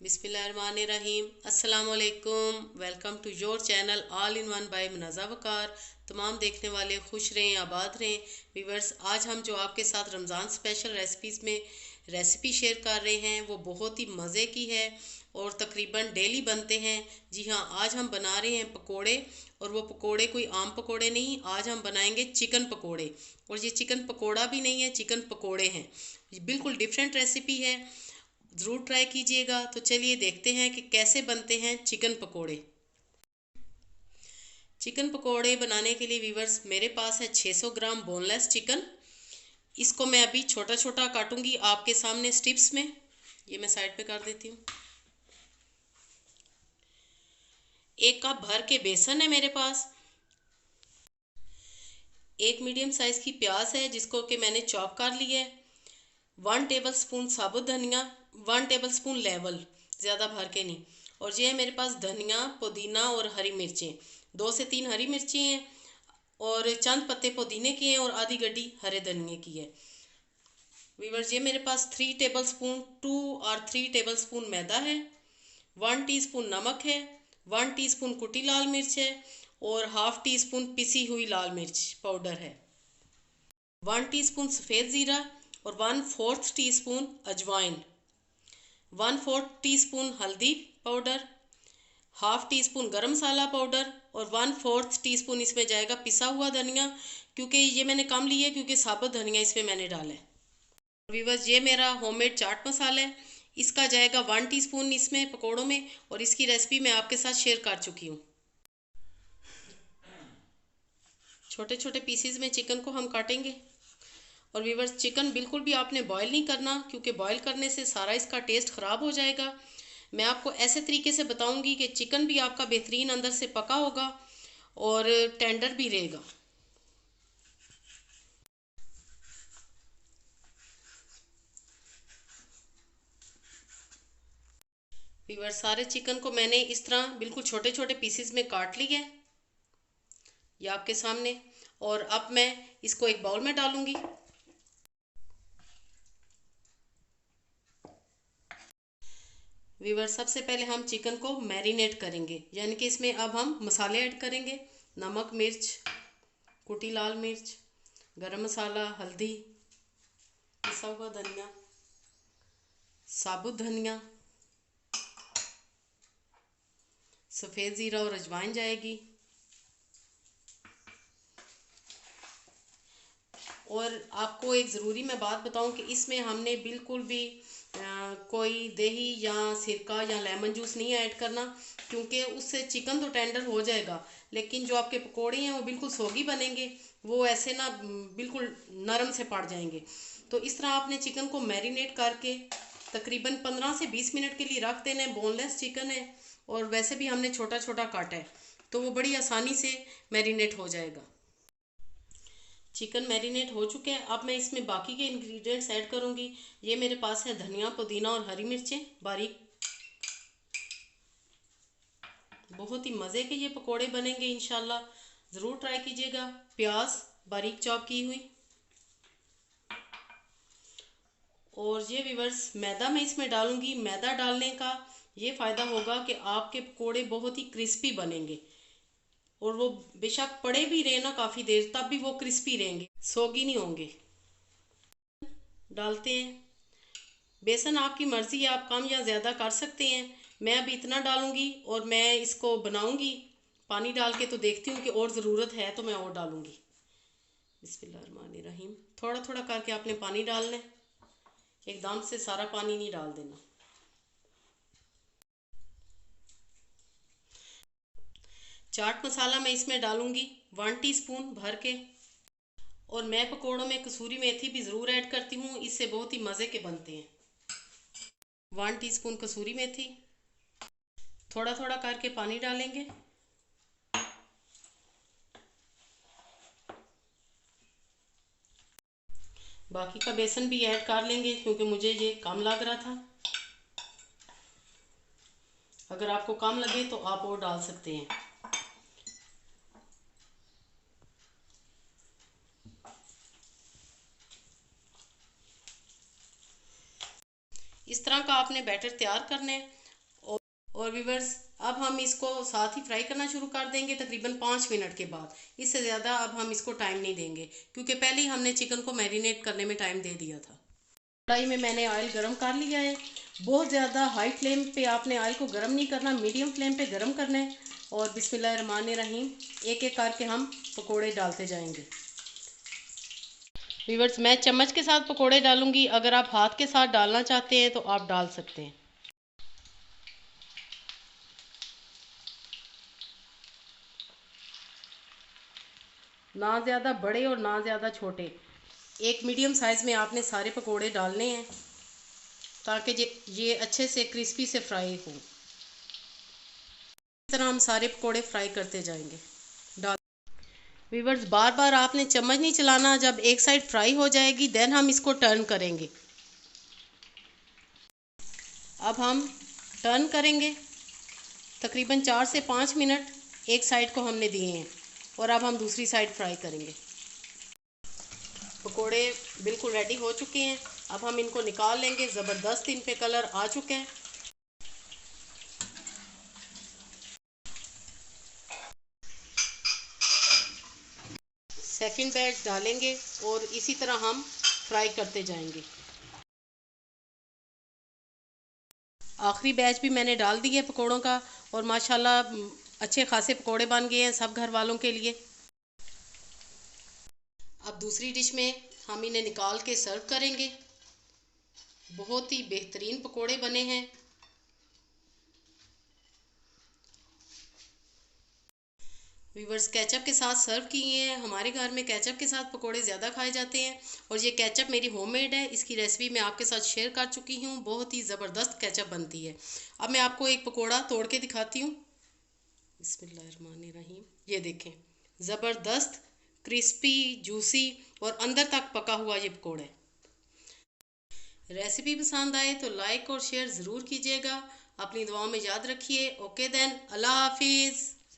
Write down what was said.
बिस्मिल्लाहिर्रहमानिर्रहीम। अस्सलाम वालेकुम। Welcome to your channel all in one by Munaza Waqar. तमाम देखने वाले खुश रहें, आबाद रहें। व्यूअर्स, आज हम जो आपके साथ रमज़ान स्पेशल रेसिपीज़ में रेसिपी शेयर कर रहे हैं वो बहुत ही मज़े की है और तकरीबन डेली बनते हैं। जी हाँ, आज हम बना रहे हैं पकोड़े, और वो पकोड़े कोई आम पकोड़े नहीं, आज हम बनाएंगे चिकन पकोड़े। और ये चिकन पकोड़ा भी नहीं है, चिकन पकोड़े हैं। ये बिल्कुल डिफरेंट रेसिपी है, ज़रूर ट्राई कीजिएगा। तो चलिए देखते हैं कि कैसे बनते हैं चिकन पकोड़े। चिकन पकोड़े बनाने के लिए व्यूअर्स मेरे पास है 600 ग्राम बोनलेस चिकन। इसको मैं अभी छोटा छोटा काटूंगी आपके सामने स्ट्रिप्स में। ये मैं साइड पे कर देती हूँ। 1 कप भर के बेसन है मेरे पास। 1 मीडियम साइज़ की प्याज है जिसको कि मैंने चॉप कर लिया है। 1 टेबल स्पून साबुत धनिया, 1 टेबल स्पून लेवल, ज़्यादा भर के नहीं। और ये है मेरे पास धनिया, पुदीना और हरी मिर्चें, 2 से 3 हरी मिर्चें हैं, और चंद पत्ते पुदीने के हैं, और आधी गड्डी हरे धनिए की है। वीवर्स, ये मेरे पास 3 टेबल स्पून 2 और 3 टेबल स्पून मैदा है, 1 टीस्पून नमक है, 1 टीस्पून कुटी लाल मिर्च है, और हाफ टी स्पून पिसी हुई लाल मिर्च पाउडर है, 1 टीस्पून सफ़ेद ज़ीरा, और 1/4 टीस्पून अजवाइन, 1/4 टीस्पून हल्दी पाउडर, हाफ टी स्पून गरम मसाला पाउडर, और 1/4 टीस्पून इसमें जाएगा पिसा हुआ धनिया, क्योंकि ये मैंने कम लिया है क्योंकि साबुत धनिया इसमें मैंने डाला है। व्यूअर्स, ये मेरा होममेड चाट मसाला है, इसका जाएगा 1 टीस्पून इसमें पकोड़ों में, और इसकी रेसिपी मैं आपके साथ शेयर कर चुकी हूँ। छोटे छोटे पीसीज में चिकन को हम काटेंगे। और व्यूअर्स, चिकन बिल्कुल भी आपने बॉयल नहीं करना, क्योंकि बॉयल करने से सारा इसका टेस्ट ख़राब हो जाएगा। मैं आपको ऐसे तरीके से बताऊंगी कि चिकन भी आपका बेहतरीन अंदर से पका होगा और टेंडर भी रहेगा। व्यूअर्स, सारे चिकन को मैंने इस तरह बिल्कुल छोटे छोटे पीसेस में काट लिया है, ये आपके सामने। और अब मैं इसको एक बाउल में डालूंगी। व्यूअर्स, सबसे पहले हम चिकन को मैरिनेट करेंगे, यानी कि इसमें अब हम मसाले ऐड करेंगे। नमक, मिर्च, कुटी लाल मिर्च, गरम मसाला, हल्दी, पिसा हुआ धनिया, साबुत धनिया, सफ़ेद ज़ीरा और अजवाइन जाएगी। और आपको एक ज़रूरी मैं बात बताऊं कि इसमें हमने बिल्कुल भी कोई दही या सिरका या लेमन जूस नहीं ऐड करना, क्योंकि उससे चिकन तो टेंडर हो जाएगा, लेकिन जो आपके पकोड़े हैं वो बिल्कुल सोगी बनेंगे, वो ऐसे ना बिल्कुल नरम से पड़ जाएंगे। तो इस तरह आपने चिकन को मैरिनेट करके तकरीबन 15 से 20 मिनट के लिए रख देना है। बोनलेस चिकन है और वैसे भी हमने छोटा छोटा काटा है, तो वो बड़ी आसानी से मैरिनेट हो जाएगा। चिकन मैरिनेट हो चुके हैं। अब मैं इसमें बाकी के इंग्रेडिएंट्स ऐड करूंगी। ये मेरे पास है धनिया, पुदीना और हरी मिर्चें बारीक। बहुत ही मज़े के ये पकोड़े बनेंगे इंशाल्लाह, ज़रूर ट्राई कीजिएगा। प्याज बारीक चॉप की हुई। और ये व्यूअर्स, मैदा मैं इसमें डालूंगी। मैदा डालने का ये फ़ायदा होगा कि आपके पकोड़े बहुत ही क्रिस्पी बनेंगे, और वो बेशक पड़े भी रहे ना काफ़ी देर, तब भी वो क्रिस्पी रहेंगे, सोगी नहीं होंगे। डालते हैं। बेसन आपकी मर्ज़ी है, आप कम या ज़्यादा कर सकते हैं। मैं अभी इतना डालूंगी और मैं इसको बनाऊंगी पानी डाल के, तो देखती हूँ कि और ज़रूरत है तो मैं और डालूंगी। बिस्मिल्लाहिर्रहमानिर्रहीम। थोड़ा थोड़ा करके आपने पानी डालना है, एकदम से सारा पानी नहीं डाल देना। चाट मसाला मैं इसमें डालूंगी 1 टीस्पून भर के। और मैं पकोड़ों में कसूरी मेथी भी ज़रूर ऐड करती हूँ, इससे बहुत ही मज़े के बनते हैं। 1 टीस्पून कसूरी मेथी। थोड़ा थोड़ा करके पानी डालेंगे। बाकी का बेसन भी ऐड कर लेंगे, क्योंकि मुझे ये कम लग रहा था। अगर आपको कम लगे तो आप और डाल सकते हैं। इस तरह का आपने बैटर तैयार करना है। और व्यूअर्स अब हम इसको साथ ही फ्राई करना शुरू कर देंगे तकरीबन 5 मिनट के बाद। इससे ज़्यादा अब हम इसको टाइम नहीं देंगे क्योंकि पहले ही हमने चिकन को मैरिनेट करने में टाइम दे दिया था। कढ़ाई में मैंने ऑयल गरम कर लिया है। बहुत ज़्यादा हाई फ्लेम पे आपने ऑयल को गरम नहीं करना, मीडियम फ्लेम पे गरम करना है। और बिस्मिल्लाहिर्रहमानिर्रहीम एक एक करके हम पकोड़े डालते जाएंगे। व्यूअर्स मैं चम्मच के साथ पकोड़े डालूंगी, अगर आप हाथ के साथ डालना चाहते हैं तो आप डाल सकते हैं। ना ज़्यादा बड़े और ना ज़्यादा छोटे, एक मीडियम साइज़ में आपने सारे पकोड़े डालने हैं ताकि ये अच्छे से क्रिस्पी से फ्राई हो। इस तरह हम सारे पकोड़े फ्राई करते जाएंगे। व्यूअर्स बार बार आपने चम्मच नहीं चलाना, जब एक साइड फ्राई हो जाएगी देन हम इसको टर्न करेंगे। अब हम टर्न करेंगे तकरीबन 4 से 5 मिनट एक साइड को हमने दिए हैं और अब हम दूसरी साइड फ्राई करेंगे। पकोड़े बिल्कुल रेडी हो चुके हैं, अब हम इनको निकाल लेंगे। ज़बरदस्त इन पे कलर आ चुके हैं। सेकंड बैच डालेंगे और इसी तरह हम फ्राई करते जाएंगे। आखिरी बैच भी मैंने डाल दिया पकोड़ों का और माशाल्लाह अच्छे खासे पकोड़े बन गए हैं सब घर वालों के लिए। अब दूसरी डिश में हम इन्हें निकाल के सर्व करेंगे। बहुत ही बेहतरीन पकोड़े बने हैं। व्यूवर्स केचप के साथ सर्व किए हैं। हमारे घर में केचप के साथ पकोड़े ज़्यादा खाए जाते हैं और ये केचप मेरी होममेड है। इसकी रेसिपी मैं आपके साथ शेयर कर चुकी हूँ। बहुत ही ज़बरदस्त केचप बनती है। अब मैं आपको एक पकोड़ा तोड़ के दिखाती हूँ। बिस्मिल्लाहिर्रहमानिर्रहीम, ये देखें, ज़बरदस्त क्रिस्पी जूसी और अंदर तक पका हुआ ये पकोड़ा। रेसिपी पसंद आए तो लाइक और शेयर ज़रूर कीजिएगा। अपनी दुआओं में याद रखिए। ओके देन, अल्लाह हाफिज़।